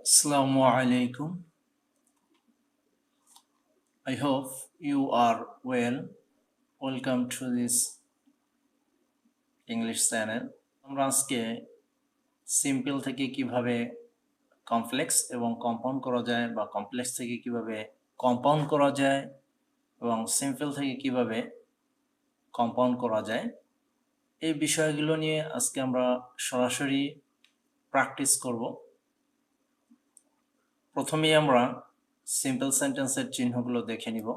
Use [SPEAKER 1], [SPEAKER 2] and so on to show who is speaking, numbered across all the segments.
[SPEAKER 1] Assalamu alaikum. I hope you are well. Welcome to this English channel. আমরা আজকে simple থেকে কিভাবে complex এবং কম্পাউন্ড করা যায় বা কমপ্লেক্স থেকে কিভাবে কম্পাউন্ড করা যায় এবং সিম্পল থেকে কিভাবে কম্পাউন্ড করা যায় এই বিষয়গুলো নিয়ে আজকে আমরা সরাসরি প্র্যাকটিস করব। প্রথমেই আমরা সিম্পল সেন্টেন্সের চিহ্নগুলো দেখে নিব।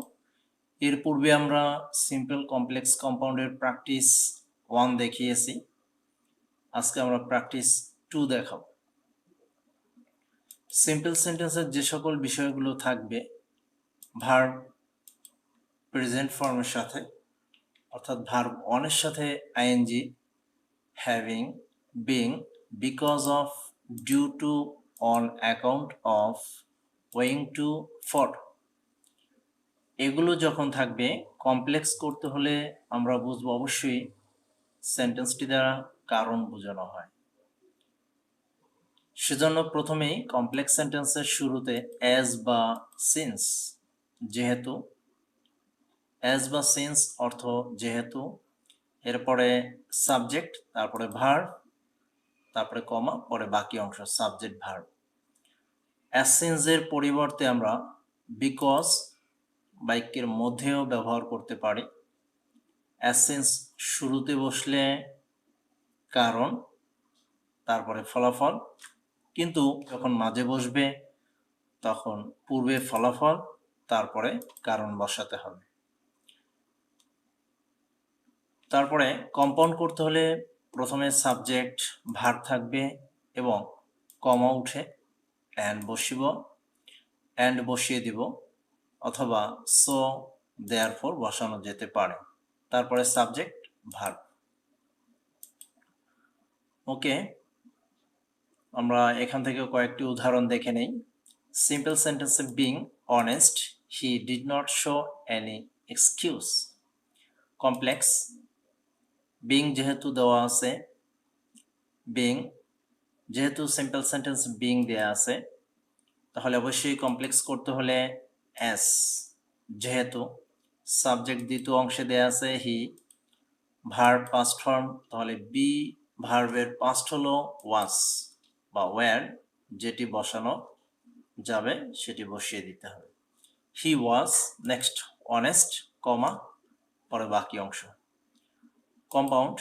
[SPEAKER 1] এর পূর্বে আমরা সিম্পল কমপ্লেক্স কম্পাউন্ডের প্র্যাকটিস 1 দেখিয়েছি। আজকে আমরা প্র্যাকটিস 2 দেখাবো। সিম্পল সেন্টেন্সের যে সকল বিষয়গুলো থাকবে ভার্ব প্রেজেন্ট ফর্মের সাথে, অর্থাৎ ভার্ব 1 এর সাথে ING, having, being, because of, due to, on account of, owing to, for, এগুলো যখন থাকবে কমপ্লেক্স করতে হলে আমরা বুঝবো অবশ্যই সেন্টেন্সটি দ্বারা কারণ বোঝানো হয়। সেজন্য প্রথমেই কমপ্লেক্স সেন্টেন্সের শুরুতে অ্যাজ বা সিন্স, যেহেতু, অ্যাজ বা সিন্স অর্থ যেহেতু, এরপরে সাবজেক্ট, তারপরে ভার্ব, তারপরে কমা, পরে বাকি অংশ সাবজেক্ট ভার্ব। অ্যাজ সিন্সের পরিবর্তে আমরা বিকজ বাক্যের মধ্যেও ব্যবহার করতে পারি। অ্যাজ সিন্স শুরুতে বসলে কারণ, তারপরে ফলাফল, কিন্তু যখন মাঝে বসবে তখন পূর্বে ফলাফল, তারপরে কারণ বসাতে হবে। তারপরে কম্পাউন্ড করতে হলে প্রথমে সাবজেক্ট ভার্ব থাকবে এবং কমা উঠে অ্যান্ড বসিয়ে দিব, অথবা সো, দেয়ারফর বসানো যেতে পারে। তারপরে সাবজেক্ট ভার্ব। ওকে, আমরা এখান থেকে কয়েকটি উদাহরণ দেখে নেই। সিম্পল সেন্টেন্সে being honest, he did not show any excuse. Complex, being যেহেতু দেওয়া আছে, বিং যেহেতু সিম্পল সেন্টেন্স বিং দেওয়া আছে, তাহলে অবশ্যই কমপ্লেক্স করতে হলে এস, যেহেতু, সাবজেক্ট দ্বিতীয় অংশে দেওয়া আছে হি, ভার্ব পাস্ট ফর্ম, তাহলে বি ভার্বের পাস্ট হলো ওয়াজ বা ওয়্যার, যেটি বসানো যাবে সেটি বসিয়ে দিতে হবে। হি ওয়াজ, নেক্সট অনেস্ট, কমা, পরে বাকি অংশ। কম্পাউন্ড,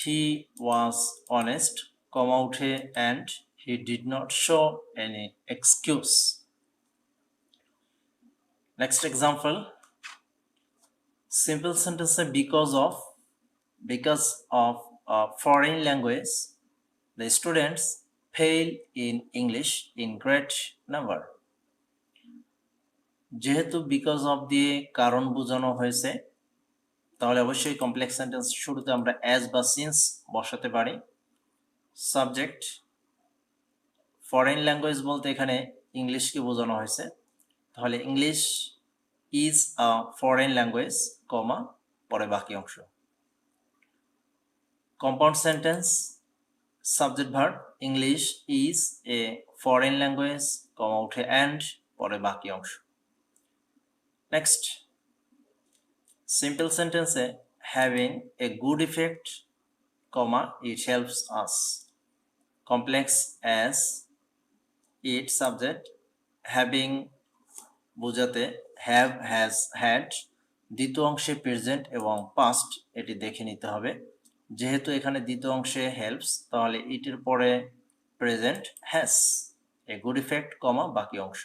[SPEAKER 1] হি ওয়াজ অনেস্ট, কমা উঠে and he did not show any excuse. Next example, simple সেন্টেন্সে because of a foreign language, the students fail in English in great number. যেহেতু বিকজ অফ দিয়ে কারণ বোঝানো হয়েছে, তাহলে অবশ্যই কমপ্লেক্স সেন্টেন্স শুরুতে আমরা অ্যাজ বা সিন্স বসাতে পারি। সাবজেক্ট, ফরেন ল্যাঙ্গুয়েজ বলতে এখানে ইংলিশকে বোঝানো হয়েছে, তাহলে English is a foreign language, comma, পরে বাকি অংশ। Compound sentence, subject verb, English is a foreign language, comma উঠে অ্যান্ড, পরে বাকি অংশ। নেক্সট, সিম্পল সেন্টেন্সে having a good effect, comma, it helps us. Complex as, it subject, having বোঝাতে have, has, had, দ্বিতীয় অংশে প্রেজেন্ট এবং পাস্ট, এটি দেখে নিতে হবে। যেহেতু এখানে দ্বিতীয় অংশে হেল্পস, তাহলে ইটের পরে present has, a good effect, comma, বাকি অংশ।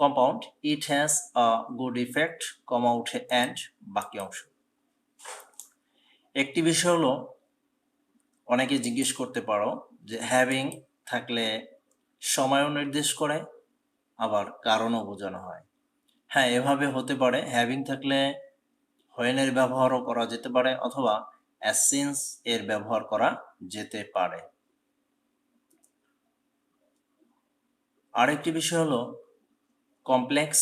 [SPEAKER 1] Compound, it has a good effect, comma উঠে অ্যান্ড, বাকি অংশ। একটি বিষয় হলো, অনেকে জিজ্ঞেস করতে পারো যে হ্যাভিং থাকলে সময়ও নির্দেশ করে, আবার কারণও বোঝানো হয়। হ্যাঁ, এভাবে হতে পারে। হ্যাভিং থাকলে হোয়েনের ব্যবহারও করা যেতে পারে, অথবা অ্যাজ সিন্স এর ব্যবহার করা যেতে পারে। আরেকটি বিষয় হলো কমপ্লেক্স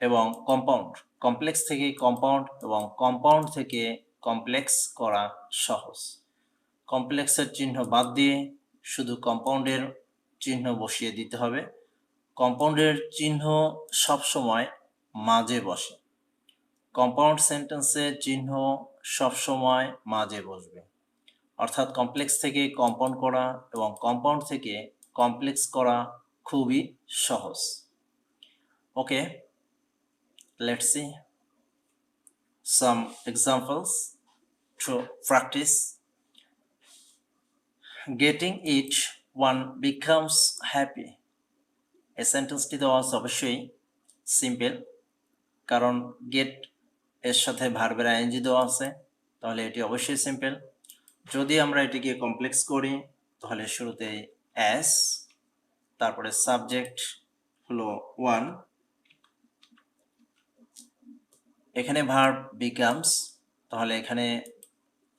[SPEAKER 1] এবং কম্পাউন্ড। কমপ্লেক্স থেকে কম্পাউন্ড এবং কম্পাউন্ড থেকে কমপ্লেক্স করা সহজ। কমপ্লেক্সের চিহ্ন বাদ দিয়ে শুধু কম্পাউন্ডের চিহ্ন বসিয়ে দিতে হবে। কম্পাউন্ডের চিহ্ন সবসময় মাঝে বসে। কম্পাউন্ড সেন্টেন্সের চিহ্ন সবসময় মাঝে বসবে, অর্থাৎ কমপ্লেক্স থেকে কম্পাউন্ড করা এবং কম্পাউন্ড থেকে কমপ্লেক্স করা খুবই সহজ। Okay, let's see some examples to practice. Getting it, one becomes happy. এই সেন্টেন্সটি দেওয়া আছে অবশ্যই সিম্পল, কারণ গেট এর সাথে ভার্বের আইএনজি দেওয়া আছে, তাহলে এটি অবশ্যই সিম্পল। যদি আমরা এটিকে কমপ্লেক্স করি তাহলে শুরুতে অ্যাস, তারপরে সাবজেক্ট হলো ওয়ান, এখানে ভার্ব বিকামস, তাহলে এখানে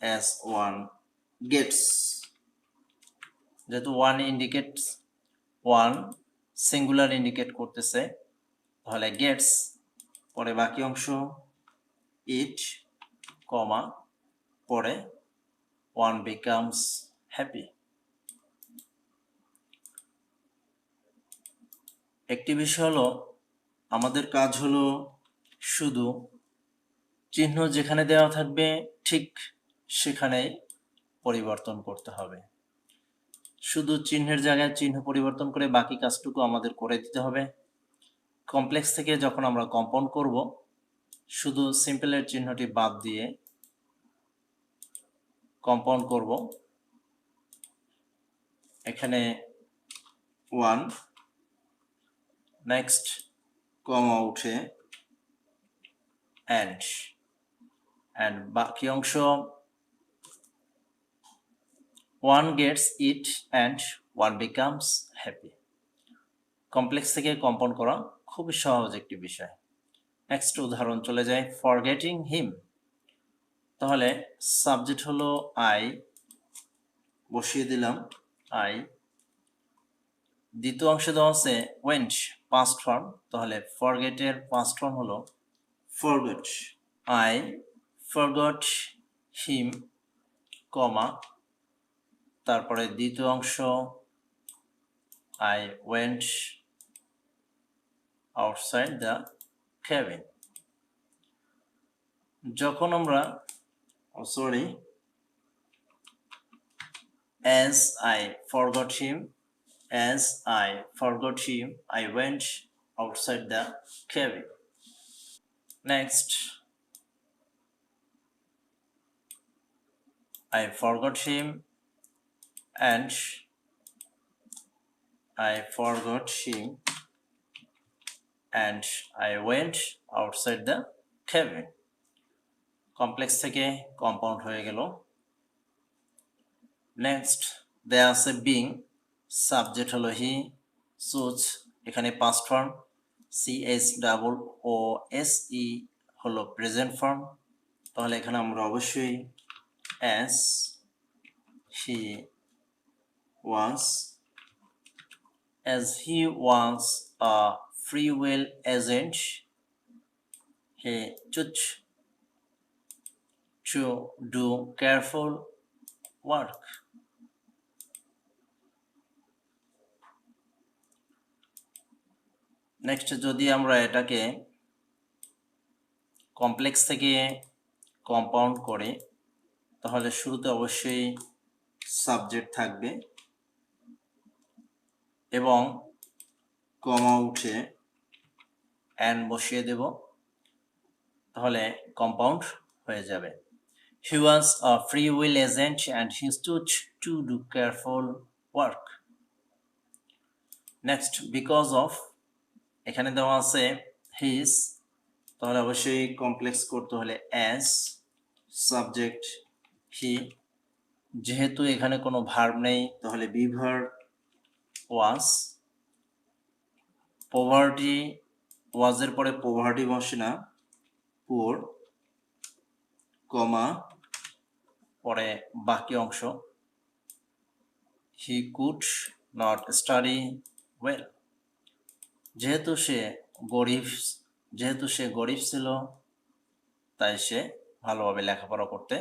[SPEAKER 1] অ্যাস ওয়ান গেটস, যেহেতু one indicates, one singular indicate করতেছে, তাহলে গেটস, পরে বাকি অংশ ইট, কমা, পরে ওয়ান বিকামস হ্যাপি। একটি বিষয় হলো আমাদের কাজ হলো শুধু চিহ্ন যেখানে দেওয়া থাকবে ঠিক সেখানেই পরিবর্তন করতে হবে। শুধু চিহ্নের জায়গায় চিহ্ন পরিবর্তন করে বাকি কাজটুকু আমাদের করে দিতে হবে। কমপ্লেক্স থেকে যখন আমরা কম্পাউন্ড করব, শুধু সিম্পলের চিহ্নটি বাদ দিয়ে কম্পাউন্ড করব। এখানে ওয়ান, নেক্সট কমা উঠে অ্যান্ড বাকি অংশ one gets it and one becomes happy. Complex থেকে কম্পাউন্ড করা খুবই সহজ একটি বিষয়। নেক্সট উদাহরণ চলে যায়, ফরগেটিং হিম। তাহলে সাবজেক্ট হলো আই, বসিয়ে দিলাম আই, দ্বিতীয় অংশে দেওয়া আছে ওয়েন্ট পাস্ট ফর্ম, তাহলে ফরগেটের পাস্ট ফর্ম হলো ফরগট। আই ফরগট হিম, কমা, তারপরে দ্বিতীয় অংশ I went outside the cabin. যখন আমরা as I forgot him, I went outside the cabin. Next, I forgot him and I went outside the cabin. Complex থেকে compound হয়ে গেল। Next দেয়া আছে বিং, সাবজেক্ট হলো হি, চুজ এখানে পাস্ট ফর্ম, CHOOSE হলো প্রেজেন্ট ফর্ম, তাহলে এখানে আমরা অবশ্যই as he was a free will agent, he chose to do careful work. Next যদি আমরা এটাকে কমপ্লেক্স থেকে কম্পাউন্ড করি তাহলে শুরুতে অবশ্যই সাবজেক্ট থাকবে এবং কমা উঠে অ্যান্ড বসিয়ে দেব, তাহলে কম্পাউন্ড হয়ে যাবে। He was a free will agent and he stood to do careful work. Next, because of, এখানে দেওয়া আছে his, তাহলে অবশ্যই কমপ্লেক্স করতে হলে as, সাবজেক্ট he, যেহেতু এখানে কোনো ভার্ব নেই তাহলে be verb was, poverty, was এর পরে poverty বসে না, poor, কমা, পরে বাকি অংশ he could not study well, যেহেতু সে গরিব ছিল তাই সে ভালোভাবে লেখাপড়া করতে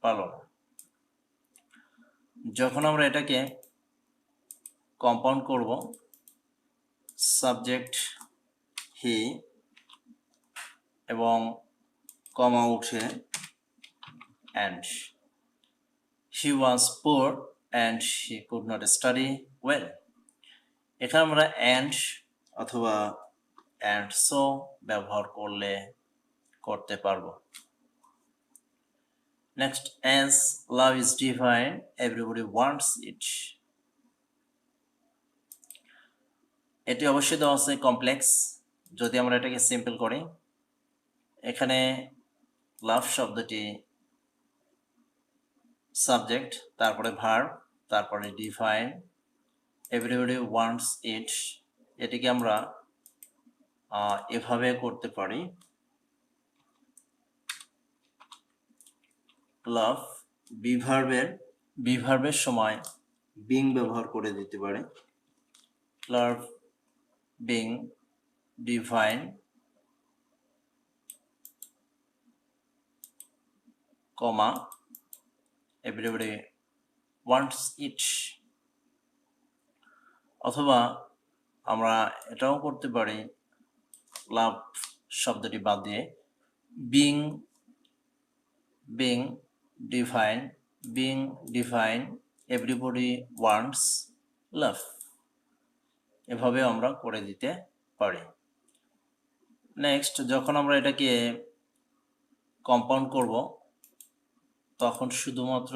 [SPEAKER 1] পারল না। যখন আমরা এটাকে কম্পাউন্ড করব সাবজেক্ট হি এবং কমা উঠে and he was poor and he could not study well. এখানে আমরা and অথবা and so ব্যবহার করতে পারবো। Next, as love is divine, everybody wants it. এটি অবশ্যই দেওয়া আছে কমপ্লেক্স। যদি আমরা এটাকে সিম্পল করি, এখানে লাভ শব্দটি সাবজেক্ট, তারপরে ভার্ব, তারপরে ডিভাইন, এভরিবডি ওয়ান্টস ইট। এটিকে আমরা এভাবে করতে পারি, লাভ বিভার্বের সময় বিং ব্যবহার করে দিতে পারি, লাভ বিং ডিভাইন, কমা এভরিবডি ওয়ান্টস ইট। অথবা আমরা এটাও করতে পারি, লাভ শব্দটি বাদ দিয়ে বিং ডিভাইন এভরিবডি ওয়ান্টস লাভ। এভাবে আমরা করে দিতে পারি। নেক্সট, যখন আমরা এটাকে কম্পাউন্ড করব, তখন শুধুমাত্র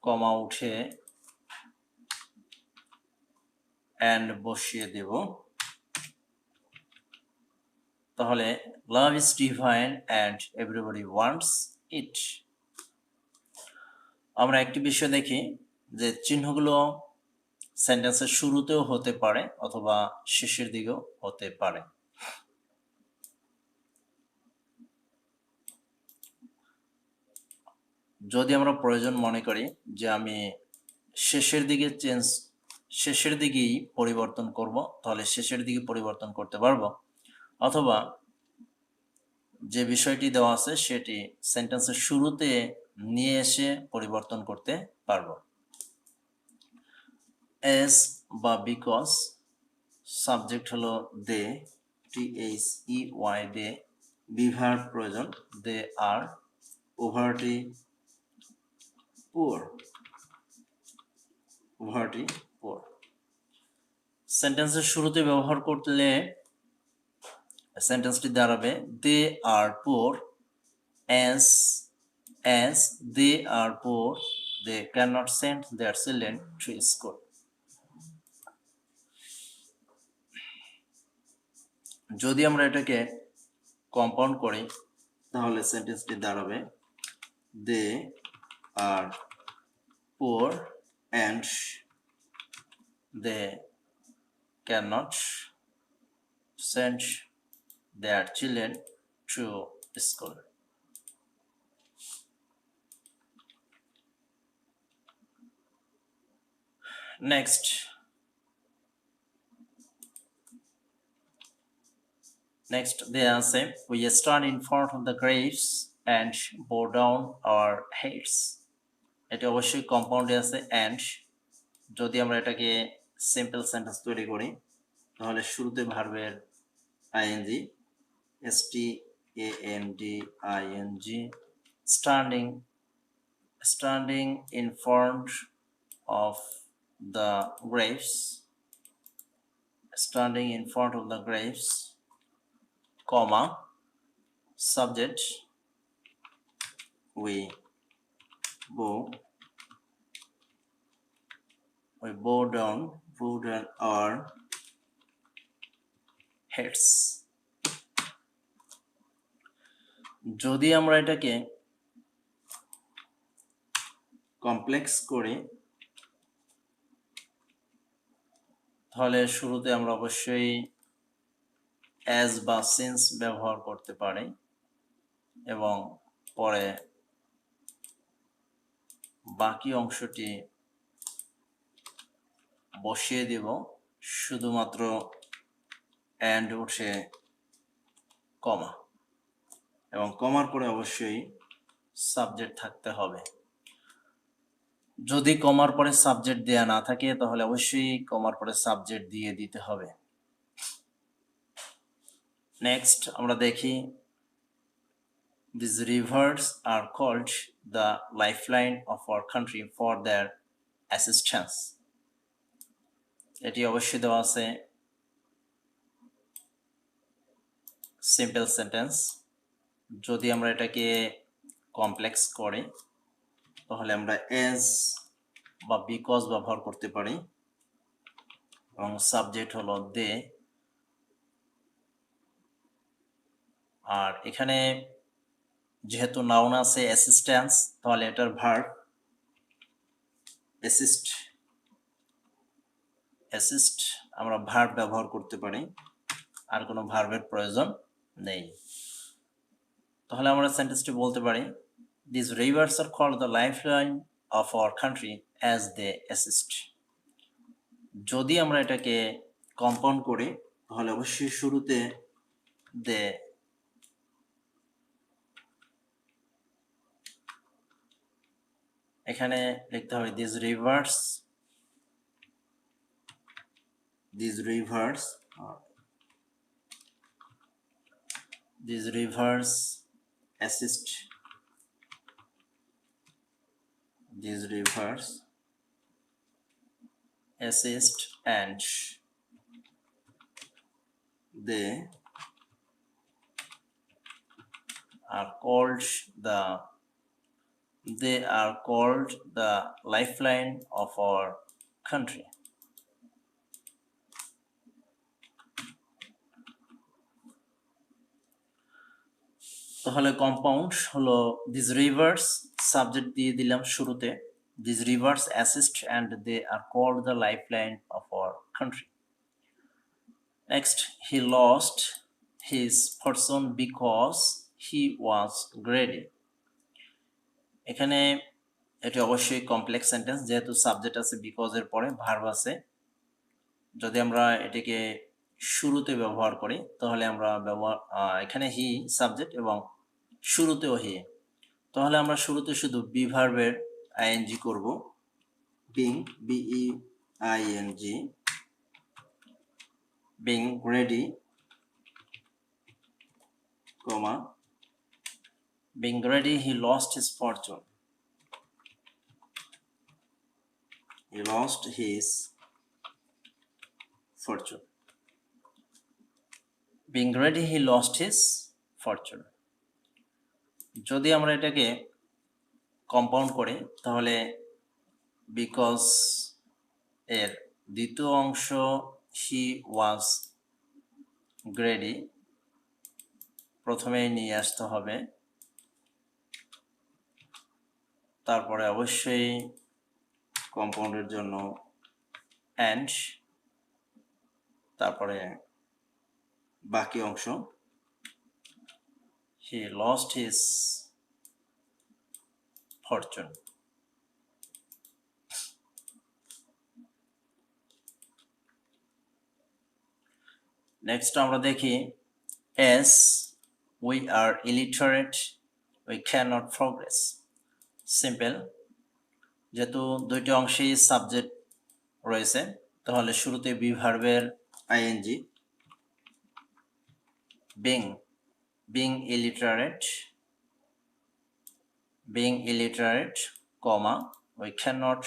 [SPEAKER 1] কমা উঠে and বসিয়ে দেব। তাহলে love is divine and everybody wants it। আমরা একটি বিষয় দেখি যে চিহ্নগুলো সেন্টেন্সের শুরুতেও হতে পারে অথবা শেষের দিকেও হতে পারে। যদি আমরা প্রয়োজন মনে করি যে আমি শেষের দিকেই পরিবর্তন করব, তাহলে শেষের দিকে পরিবর্তন করতে পারবো, অথবা যে বিষয়টি দেওয়া আছে সেটি সেন্টেন্সের শুরুতে নিয়ে এসে পরিবর্তন করতে পারবো। এস বা বিকজ, সাবজেক্ট হলো দে, THEY দে, বিভার্ব প্রয়োজন, দে আর, পভার্টি পুয়ার, সেন্টেন্সের শুরুতে ব্যবহার করলে সেন্টেন্সটি দাঁড়াবে দে আর poor as they are poor they cannot send their children to school। যদি আমরা এটাকে কম্পাউন্ড করি, তাহলে সেন্টেন্সটি দাঁড়াবে they are poor and they cannot send their children to school। Next, they are saying we stand in front of the graves and bow down our heads। এটা অবশ্যই কম্পাউন্ডে আছে and। যদি আমরা এটাকে সিম্পল সেন্টেন্স তৈরি করি, তাহলে শুরুতে ভার্বের ing, standing in front of the graves, comma subject we bow down our heads। যদি আমরা এটাকে কমপ্লেক্স করি, তাহলে শুরুতে আমরা অবশ্যই as বা since ব্যবহার করতে পারি এবং পরে বাকি অংশটি বসিয়ে দেব, শুধুমাত্র and উঠে কমা, এবং কমার পরে অবশ্যই সাবজেক্ট থাকতে হবে। যদি কমার পরে সাবজেক্ট দেয়া না থাকে তাহলে অবশ্যই কমার পরে সাবজেক্ট দিয়ে দিতে হবে। নেক্সট আমরা দেখি, these rivers are called the lifeline of our country for their assistance. এটি অবশ্যই দেওয়া আছে সিম্পল সেন্টেন্স। যদি আমরা এটাকে কমপ্লেক্স করি তাহলে আমরা এজ বা বিকজ ব্যবহার করতে পারি এবং সাবজেক্ট হলো দে। আর এখানে যেহেতু নাউন আছে অ্যাসিস্ট্যান্স, তাহলে এটার ভার্ব অ্যাসিস্ট। অ্যাসিস্ট আমরা ভার্ব ব্যবহার করতে পারি, আর কোনো ভার্বের প্রয়োজন নেই। তাহলে আমরা সেন্টেন্সটি বলতে পারি, this rivers are called the lifeline of our country as they assist. যদি আমরা এটাকে কম্পাউন্ড করি তাহলে অবশ্যই শুরুতে দে, এখানে লিখতে হবে this rivers, these rivers assist, these rivers assist and they are called the lifeline of our country. তাহলে কম্পাউন্ড হলো দিস রিভার্স, সাবজেক্ট দিয়ে দিলাম শুরুতে, this rivers assist and they are called the lifeline of our country. Next, he lost his fortune because he was greedy. এখানে এটি অবশ্যই complex sentence, যেহেতু subject আছে বিকজের পরে ভার্ব আছে। যদি আমরা এটিকে শুরুতে ব্যবহার করি তাহলে আমরা এখানে হি সাবজেক্ট এবং শুরুতেও হি, তাহলে আমরা শুরুতে শুধু বি ভার্বের আইএনজি করব, being B E I N G, being ready, comma being ready he lost his fortune, he lost his fortune. Being ready, he lost his fortune. যদি আমরা এটাকে কম্পাউন্ড করি তাহলে বিকজ এর দ্বিতীয় অংশ he was greedy প্রথমেই নিয়ে আসতে হবে, তারপরে অবশ্যই কম্পাউন্ডের জন্য and, তারপরে বাকি অংশ he lost his fortune. Next আমরা দেখি, as we are illiterate we cannot progress. Simple, যেহেতু দুইটি অংশেই সাবজেক্ট রয়েছে তাহলে শুরুতে বি ভার্বের ING, being illiterate, comma we cannot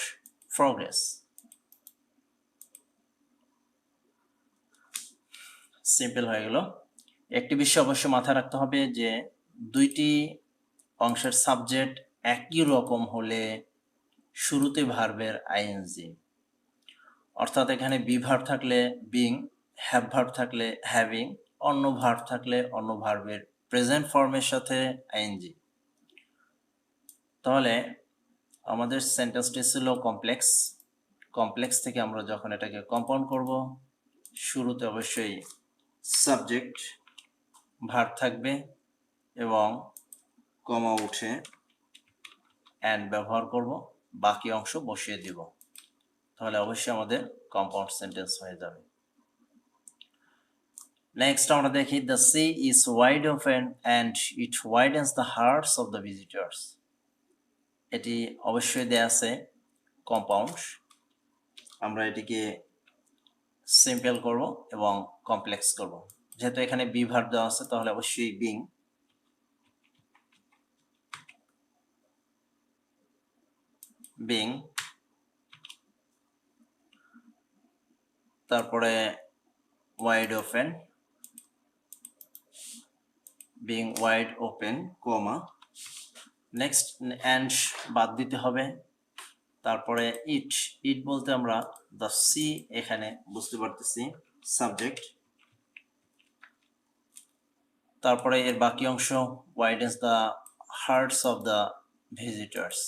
[SPEAKER 1] progress. Simple হয়ে গেল। একটি বিষয় অবশ্যই মাথায় রাখতে হবে যে দুইটি অংশের সাবজেক্ট একই রকম হলে শুরুতে ভার্বের আইএনজি, অর্থাৎ এখানে বি ভার্ব থাকলে বিং, হ্যাভ ভার্ব থাকলে হ্যাভিং, অন্য ভার্ব থাকলে অন্য ভার্বের প্রেজেন্ট ফর্মের সাথে আইএনজি। তাহলে আমাদের সেন্টেন্সটি ছিল কমপ্লেক্স থেকে আমরা যখন এটাকে কম্পাউন্ড করব শুরুতে অবশ্যই সাবজেক্ট ভার্ব থাকবে এবং কমা উঠে অ্যান্ড ব্যবহার করব, বাকি অংশ বসিয়ে দিব, তাহলে অবশ্যই আমাদের কম্পাউন্ড সেন্টেন্স হয়ে যাবে। নেক্সট আমরা দেখি, the sea is wide open and it widens the hearts of the visitors. এটি অবশ্যই দেয়া আছে কম্পাউন্ড, আমরা এটিকে সিম্পল করব এবং কমপ্লেক্স করব। যেহেতু এখানে বি ভার্ব দেওয়া আছে তাহলে অবশ্যই বিং, তারপরে wide open, being wide open, comma, next and বাদ দিতে হবে। তারপরে ইট, ইট বলতে আমরা দ্য সি এখানে বুঝতে পারতেছি সাবজেক্ট। তারপরে এর বাকি অংশ widens the hearts of the visitors,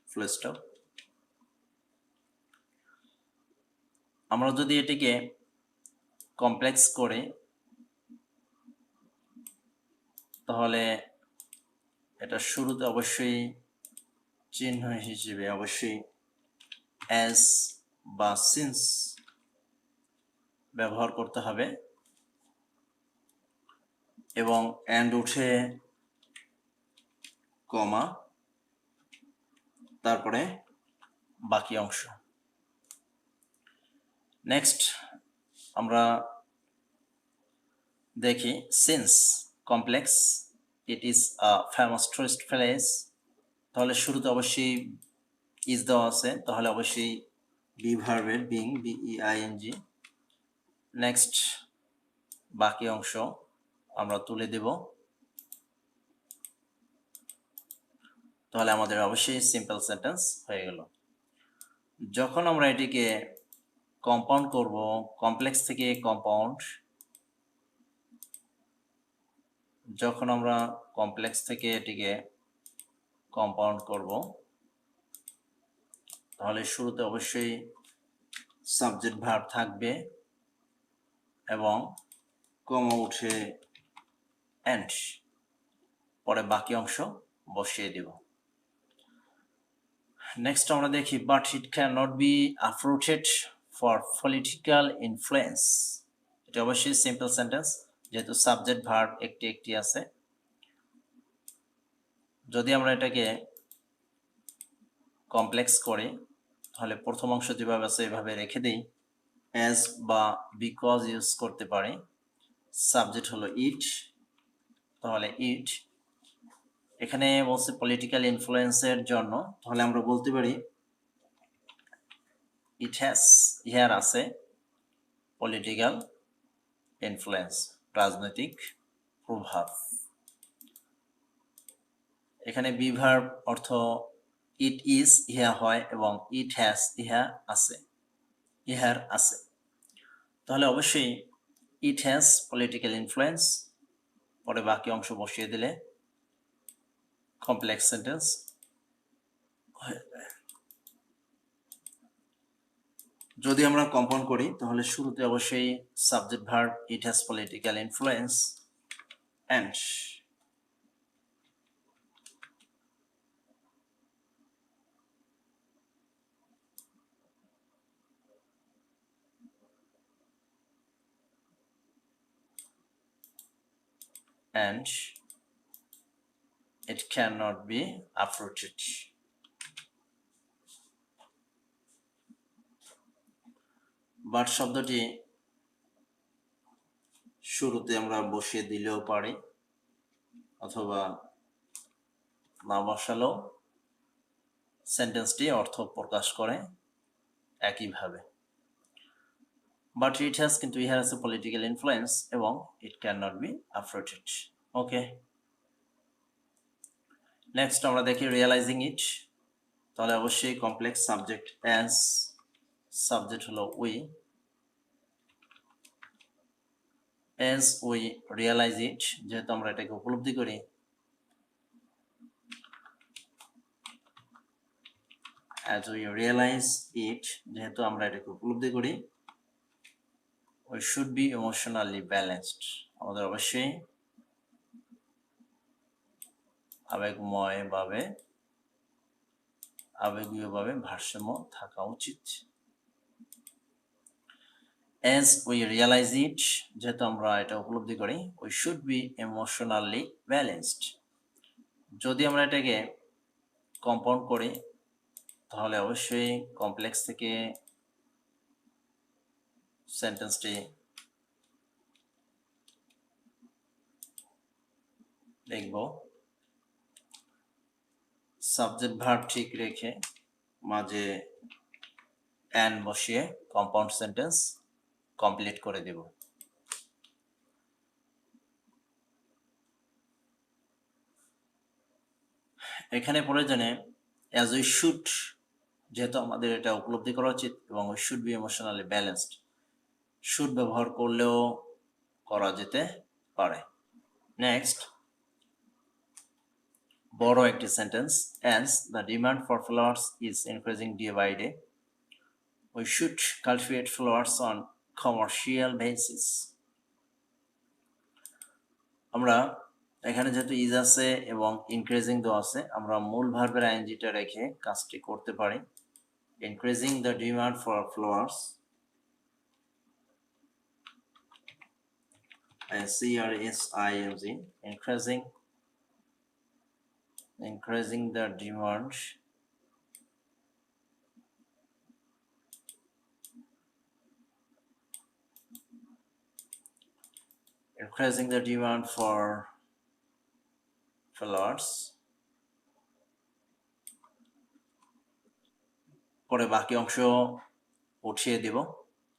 [SPEAKER 1] full stop. আমরা যদি এটিকে কমপ্লেক্স করি তাহলে এটা শুরুতে অবশ্যই চিহ্ন হিসেবে অবশ্যই অ্যাজ বা সিন্স ব্যবহার করতে হবে এবং অ্যান্ড উঠে কমা, তারপরে বাকি অংশ। নেক্সট আমরা দেখি since complex, it is a famous tourist place, তাহলে শুরুতে অবশ্যই ইজ দেওয়া আছে, তাহলে অবশ্যই বি ভার্বের বিং, বিইআইএনজি। নেক্সট বাকি অংশ আমরা তুলে দেব, তাহলে আমাদের অবশ্যই সিম্পল সেন্টেন্স হয়ে গেল। যখন আমরা এটিকে কম্পাউন্ড করব, কমপ্লেক্স থেকে কম্পাউন্ড, যখন আমরা কমপ্লেক্স থেকে এটিকে কম্পাউন্ড করব তাহলে শুরুতে অবশ্যই সাবজেক্ট ভার্ব থাকবে এবং কমা উঠে এন্ড, পরে বাকি অংশ বসিয়ে দেব। নেক্সট আমরা দেখি but it can not be affronted for political influence. এটা অবশ্যই সিম্পল সেন্টেন্স, যেহেতু সাবজেক্ট ভার্ব একটি একটি আছে। যদি আমরা এটাকে কমপ্লেক্স করি তাহলে প্রথম অংশ যেভাবে আছে এভাবে রেখে দিই, অ্যাজ বা বিকজ ইউজ করতে পারি। সাবজেক্ট হলো ইট, তাহলে ইট, এখানে বলছে পলিটিক্যাল ইনফ্লুয়েন্সের জন্য, তাহলে আমরা বলতে পারি ইট হ্যাজ, ইহার আছে পলিটিক্যাল ইনফ্লুয়েন্স, রাজনৈতিক প্রভাব। এখানে বি ভার্ব অর্থ ইট ইজ, ইহা হয়, এবং ইট হ্যাজ, ইহা আছে, ইহার আছে, তাহলে অবশ্যই ইট হ্যাজ পলিটিক্যাল ইনফ্লুয়েন্স, পরে বাকি অংশ বসিয়ে দিলে কমপ্লেক্স সেন্টেন্স হয়ে যায়। যদি আমরা কম্পাউন্ড করি তাহলে শুরুতে অবশ্যই subject verb it has political influence and, and it cannot be uprooted. But শব্দটি শুরুতে আমরা বসিয়ে দিলেও পারি অথবা না বসালেও সেন্টেন্সটি অর্থ প্রকাশ করে একইভাবে। বাট ইট হ্যাজ, কিন্তু ইহার আছে পলিটিক্যাল ইনফ্লুয়েন্স এবং it can not be uprooted. Okay, next আমরা দেখি রিয়েলাইজিং ইট, তাহলে অবশ্যই কমপ্লেক্স, সাবজেক্ট অ্যাজ, সাবজেক্ট হলো we, as we realize it, যেহেতু আমরা এটাকে উপলব্ধি করি, as we realize it, যেহেতু আমরা এটাকে উপলব্ধি করি, we should be emotionally balanced, আমাদের অবশ্যই আবেগীয়ভাবে ভারসাম্য থাকা উচিত। as we realize it, যেহেতু আমরা এটা উপলব্ধি করি, we should be emotionally balanced, যদি আমরা এটাকে কম্পাউন্ড করি তাহলে অবশ্যই কমপ্লেক্স থেকে সেন্টেন্সটি লিখব, সাবজেক্ট ভার্ব ঠিক রেখে মাঝে অ্যান বসিয়ে কম্পাউন্ড সেন্টেন্স কমপ্লিট করে দেব। এখানে প্রয়োজনে অ্যাজ উই শুড, যেহেতু আমাদের এটা উপলব্ধি করা উচিত, এবং we should be emotionally balanced, should ব্যবহার করলেও করা যেতে পারে। নেক্সট, বড় একটি sentence, as the demand for flowers is increasing day by day, we should cultivate flowers on commercial basis. আমরা এখানে যেহেতু ইজ আছে এবং ইনক্রিজিং দেওয়া আছে, আমরা মূল ভার্বের আইএনজিটা রেখে কাজটি করতে পারি। Increasing the demand for flowers, CRSING, increasing the demand for flowers, পরে বাকি অংশ উঠিয়ে দিব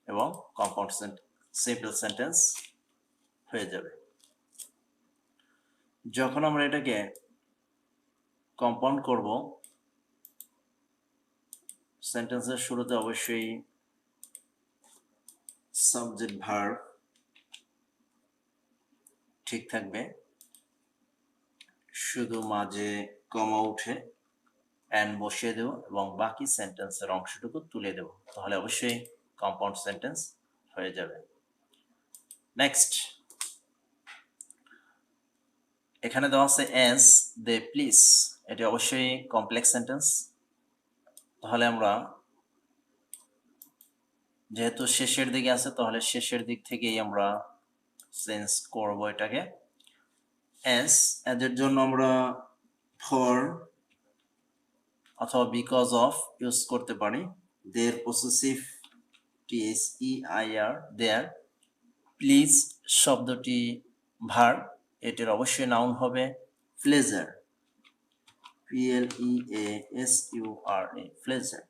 [SPEAKER 1] এবং কম্পাউন্ড সিম্পল সেন্টেন্স হয়ে যাবে। যখন আমরা এটাকে কম্পাউন্ড করব, সেন্টেন্সের শুরুতে অবশ্যই সাবজেক্ট ভার্ব ঠিক থাকবে, শুধু মাঝে কমা উঠে অ্যান্ড বসিয়ে দেব এবং বাকি সেন্টেন্সের অংশটুকু তুলে দেব, তাহলে অবশ্যই কম্পাউন্ড সেন্টেন্স হয়ে যাবে। নেক্সট, এখানে দেওয়া আছে অ্যাজ দে প্লিজ, এটি অবশ্যই কমপ্লেক্স সেন্টেন্স, তাহলে আমরা যেহেতু শেষের দিকে আছে তাহলে শেষের দিক থেকেই আমরা চেঞ্জ করব এটাকে। অ্যাজ, এদের জন্য আমরা ফর অথবা বিকজ অফ ইউজ করতে পারি। দের পসেসিভ THEIR, দেয়ার। প্লিজ শব্দটি ভার্ব, এটির অবশ্যই নাউন হবে pleasure, PLEASURA, pleasure.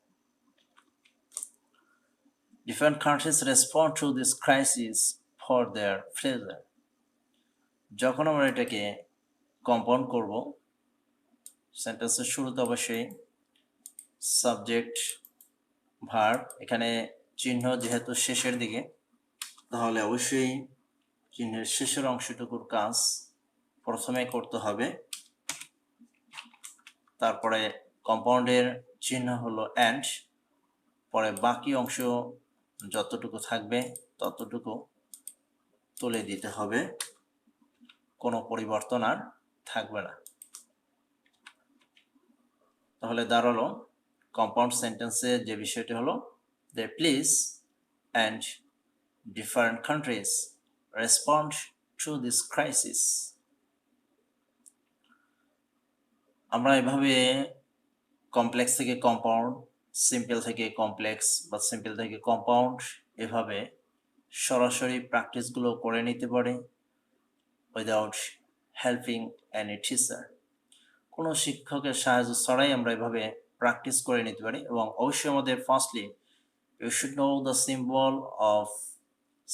[SPEAKER 1] Different countries respond to this crisis for their pleasure. যখন আমরা এটাকে কম্পাউন্ড করব, সেন্টেন্সের শুরুতে অবশ্যই সাবজেক্ট ভার্ব, এখানে চিহ্ন যেহেতু শেষের দিকে তাহলে অবশ্যই চিহ্নের শেষের অংশটুকুর কাজ প্রথমে করতে হবে, তারপরে কম্পাউন্ডের চিহ্ন হলো অ্যান্ড, পরে বাকি অংশ যতটুকু থাকবে ততটুকু তুলে দিতে হবে, কোনো পরিবর্তন আর থাকবে না। তাহলে দাঁড়ালো কম্পাউন্ড সেন্টেন্সে যে বিষয়টি হলো they please and different countries respond to this crisis. আমরা এভাবে কমপ্লেক্স থেকে কম্পাউন্ড, সিম্পল থেকে কমপ্লেক্স বা সিম্পল থেকে কম্পাউন্ড, এভাবে সরাসরি প্র্যাকটিসগুলো করে নিতে পারি উইদাউট হেল্পিং এনি টিচার। কোনো শিক্ষকের সাহায্য ছাড়াই আমরা এভাবে প্র্যাকটিস করে নিতে পারি। এবং অবশ্যই আমাদের firstly you should know the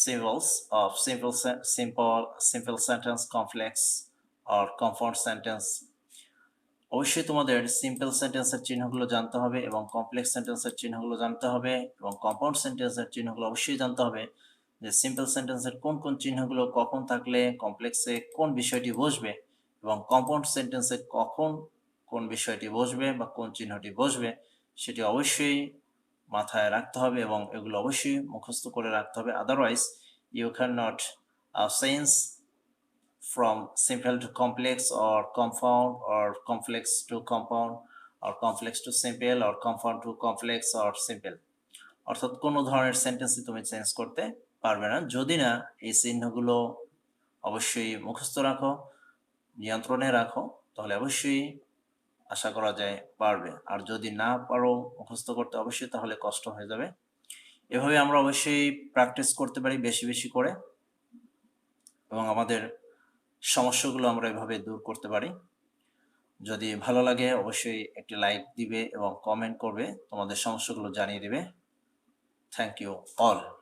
[SPEAKER 1] symbols of simple sentence, complex or compound sentence. অবশ্যই তোমাদের সিম্পল সেন্টেন্সের চিহ্নগুলো জানতে হবে এবং কমপ্লেক্স সেন্টেন্সের চিহ্নগুলো জানতে হবে এবং কম্পাউন্ড সেন্টেন্সের চিহ্নগুলো অবশ্যই জানতে হবে, যে সিম্পল সেন্টেন্সের কোন কোন চিহ্নগুলো কখন থাকলে কমপ্লেক্সে কোন বিষয়টি বসবে এবং কম্পাউন্ড সেন্টেন্সে কখন কোন বিষয়টি বসবে বা কোন চিহ্নটি বসবে, সেটি অবশ্যই মাথায় রাখতে হবে এবং এগুলো অবশ্যই মুখস্থ করে রাখতে হবে। Otherwise you can not change from simple to complex or compound or complex to compound or complex to simple or compound to complex or simple, অর্থাৎ কোনো ধরনের সেন্টেন্সই তুমি চেঞ্জ করতে পারবে না যদি না এই চিহ্নগুলো অবশ্যই মুখস্থ রাখো, নিয়ন্ত্রণে রাখো তাহলে অবশ্যই আশা করা যায় পারবে। আর যদি না পারো মুখস্থ করতে অবশ্যই তাহলে কষ্ট হয়ে যাবে। এভাবে আমরা অবশ্যই প্র্যাকটিস করতে পারি বেশি বেশি করে এবং আমাদের সমস্যাগুলো আমরা এভাবে দূর করতে পারি। যদি ভালো লাগে অবশ্যই একটি লাইক দিবে এবং কমেন্ট করবে, তোমাদের সমস্যাগুলো জানিয়ে দিবে। Thank you all.